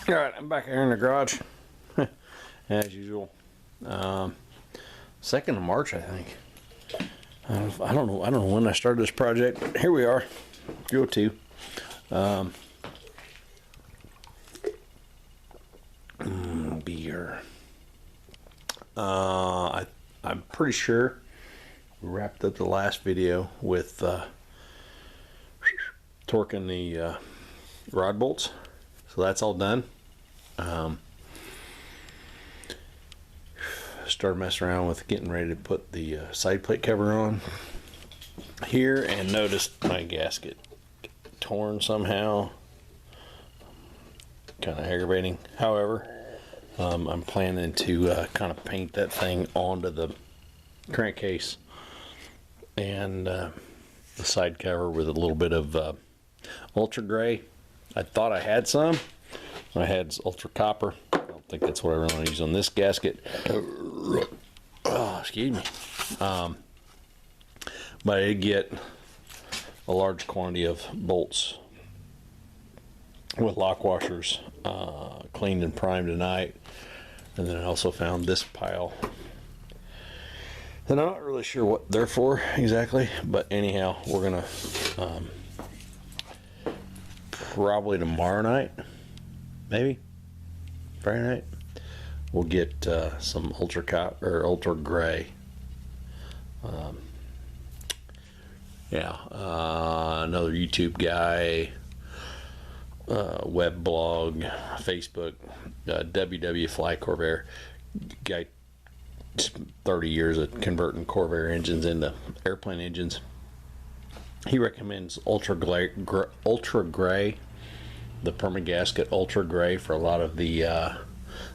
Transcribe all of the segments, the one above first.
Alright, I'm back here in the garage as usual. 2nd of March, I think. I don't know when I started this project, but here we are. U302. Beer. I'm pretty sure we wrapped up the last video with torquing the rod bolts, so that's all done. Started messing around with getting ready to put the side plate cover on here and noticed my gasket torn somehow. Kind of aggravating. However, I'm planning to kind of paint that thing onto the crankcase and the side cover with a little bit of ultra gray. I thought I had some. I had ultra copper. I don't think that's what I really want to use on this gasket. Oh, excuse me. But I did get a large quantity of bolts with lock washers cleaned and primed tonight, and then I also found this pile. And I'm not really sure what they're for exactly, but anyhow, we're gonna probably tomorrow night, maybe Friday night, we'll get some ultra gray. Another YouTube guy, web blog, Facebook, WW Fly Corvair guy, 30 years of converting Corvair engines into airplane engines. He recommends ultra gray, the permanent gasket ultra gray for a lot of the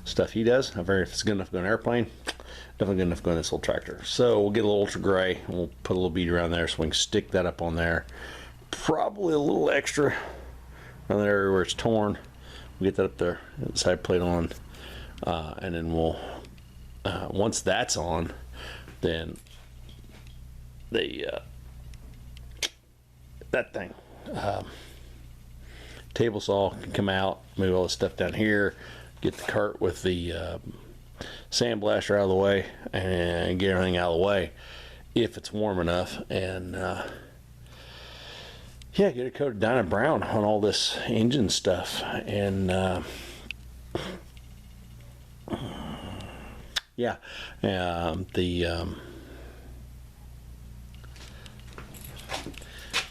stuff he does. If it's good enough to go on an airplane, definitely good enough to go on this old tractor. So we'll get a little ultra gray and we'll put a little bead around there so we can stick that up on there. Probably a little extra around that area where it's torn. We'll get that up there, side plate on, and then we'll once that's on, then the that thing table saw can come out, move all the stuff down here, get the cart with the sandblaster out of the way, and get everything out of the way if it's warm enough, and yeah, get it coated down in brown on all this engine stuff. And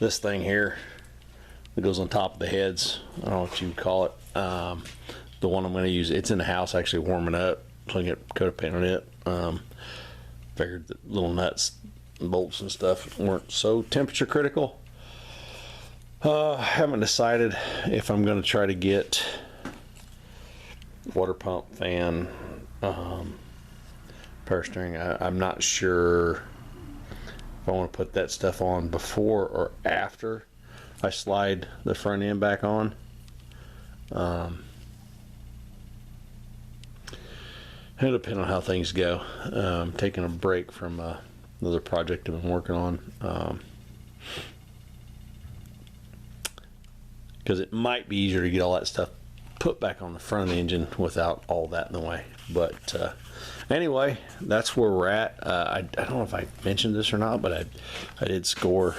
this thing here that goes on top of the heads, I don't know what you would call it, the one I'm going to use, it's in the house actually warming up, so I can get coat of paint on it. Figured the little nuts and bolts and stuff weren't so temperature critical. Haven't decided if I'm going to try to get water pump, fan, power steering. I'm not sure if I want to put that stuff on before or after I slide the front end back on. It'll depend on how things go. Taking a break from another project I've been working on, because it might be easier to get all that stuff put back on the front of the engine without all that in the way. But anyway, that's where we're at. I don't know if I mentioned this or not, but I did score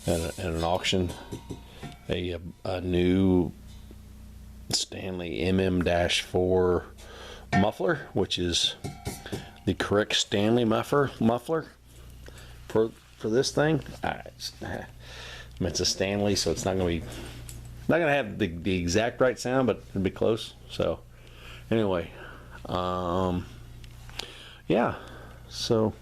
at an auction a new Stanley MM-4 muffler, which is the correct Stanley muffler for this thing. It's a Stanley, so it's not going to have the exact right sound, but it'll be close. So anyway, yeah, so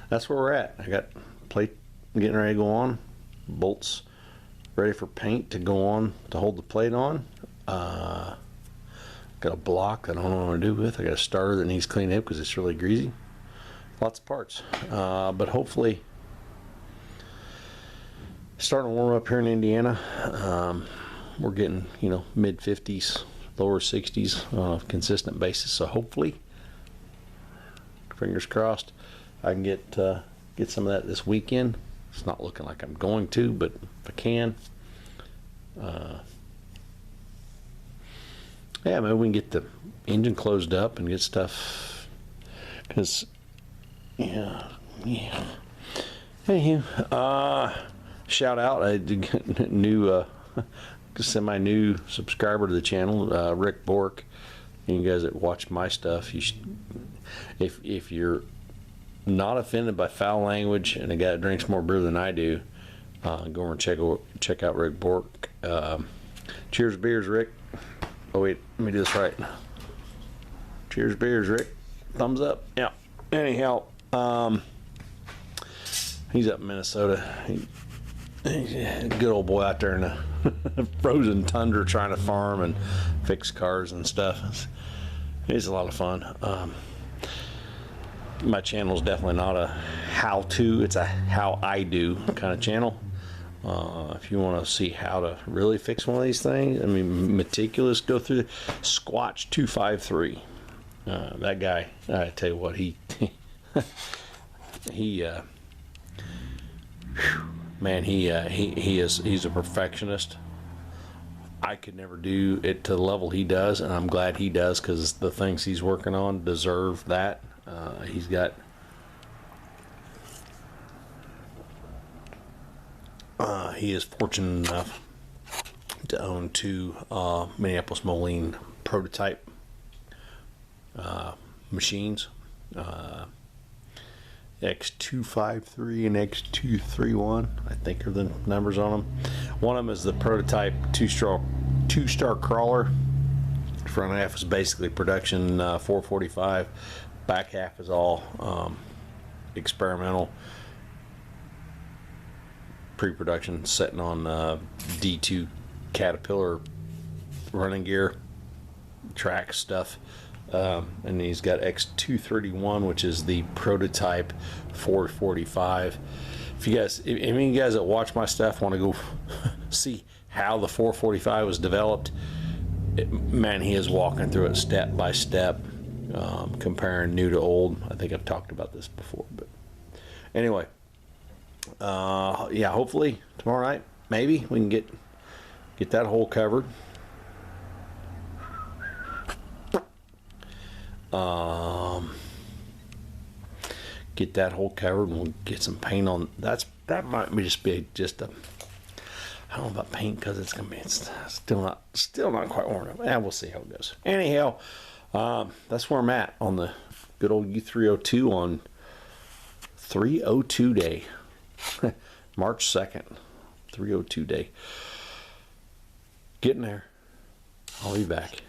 that's where we're at. I got plate getting ready to go on, bolts ready for paint to go on to hold the plate on. Got a block that I don't know what to do with. I got a starter that needs cleaning up because it's really greasy. Lots of parts, but hopefully starting to warm up here in Indiana. We're getting, mid 50s, lower 60s on a consistent basis. So hopefully, fingers crossed, I can get get some of that this weekend. It's not looking like I'm going to, but if I can, yeah, maybe we can get the engine closed up and get stuff, because yeah. Anywho, shout out, I did get a new semi-new subscriber to the channel, Rick Bork. You guys that watch my stuff, you should, if you're not offended by foul language and a guy that drinks more beer than I do, go over and check out Rick Bork. Cheers beers, Rick. Oh wait, let me do this right. Cheers beers, Rick. Thumbs up. Yeah. Anyhow, he's up in Minnesota. He's a good old boy out there in the frozen tundra trying to farm and fix cars and stuff. It's a lot of fun. My channel is definitely not a how-to, it's a how I do kind of channel. If you want to see how to really fix one of these things, I mean, meticulous, go through the Squatch 253. That guy, I tell you what, man, he's a perfectionist. I could never do it to the level he does, and I'm glad he does, because the things he's working on deserve that. He's got he is fortunate enough to own two Minneapolis Moline prototype machines, X253 and X231, I think are the numbers on them. One of them is the prototype two-star crawler. Front half is basically production 445. Back half is all experimental pre-production, setting on D2 Caterpillar running gear, track stuff. And he's got X231, which is the prototype 445. If you guys, any of you guys that watch my stuff want to go see how the 445 was developed, man, he is walking through it step by step, comparing new to old. I think I've talked about this before, but anyway, yeah, hopefully tomorrow night, maybe we can get that hole covered. Get that hole covered, and we'll get some paint on. That might just be a. I don't know about paint, because it's still not quite worn up. We'll see how it goes. Anyhow, that's where I'm at on the good old U302 on 302 day, March 2nd, 302 day. Getting there. I'll be back.